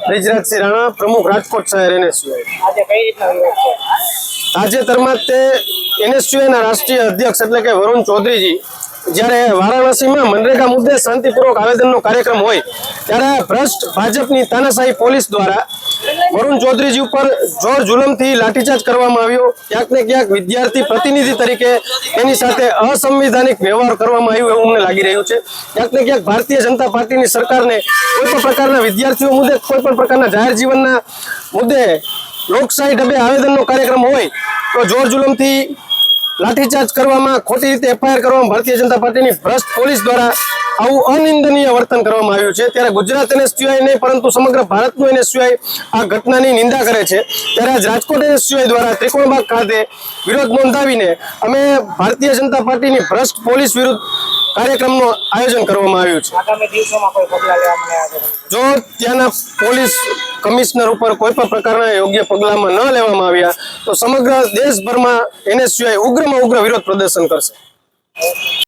બ્રિજરાજસિંહ રાણા, પ્રમુખ રાજકોટ શહેર NSUI। આજે કઈ રીતના વિરોધ છે? તાજેતરમાં તે NSUI ના રાષ્ટ્રીય અધ્યક્ષ એટલે કે વરુણ ચૌધરીજી જ્યારે વારાણસીમાં મનરેગા મુદ્દે શાંતિપૂર્વક આવેદનનો કાર્યક્રમ હોય ત્યારે ભ્રષ્ટ ભાજપની તાનાશાહી પોલીસ દ્વારા વરુણ ચૌધરીજી ઉપર જોર જુલમથી લાઠીચાર્જ કરવામાં આવ્યો। ક્યાંક ને ક્યાંક વિદ્યાર્થી પ્રતિનિધિ તરીકે એની સાથે અસંવિધાનિક વ્યવહાર કરવામાં આવ્યો એવું અમને લાગી રહ્યું છે। ક્યાંક ને ક્યાંક ભારતીય જનતા પાર્ટીની સરકારને કોઈ પણ પ્રકારના વિદ્યાર્થીઓ મુદ્દે, કોઈ પણ પ્રકારના જાહેર જીવનના મુદ્દે લોકશાહી ઢબે આવેદનનો કાર્યક્રમ હોય તો જોર જુલમથી લાઠીચાર્જ કરવામાં, ખોટી રીતે FIR કરવામાં ભારતીય જનતા પાર્ટીની ભ્રષ્ટ પોલીસ દ્વારા આવું અનિંદનીય વર્તન કરવામાં આવ્યું છે। ત્યારે ગુજરાત NSUI નહીં પરંતુ સમગ્ર ભારતનું NSUI આ ઘટનાની નિંદા કરે છે। ત્યારે આજ રાજકોટ NSUI દ્વારા ત્રિકોણબાગ ખાતે વિરોધ નોંધાવીને અમે ભારતીય જનતા પાર્ટીની ભ્રષ્ટ પોલીસ વિરુદ્ધ કાર્યક્રમનું આયોજન કરવામાં આવ્યું છે। આગામી દિવસોમાં કોઈ પગલાં લેવામાં આવ્યા છે? જો ત્યાંના પોલીસ કમિશનર ઉપર કોઈ પણ પ્રકારના યોગ્ય પગલામાં ન લેવામાં આવ્યા તો સમગ્ર દેશભરમાં NSUI ઉગ્રમાં ઉગ્ર વિરોધ પ્રદર્શન કરશે।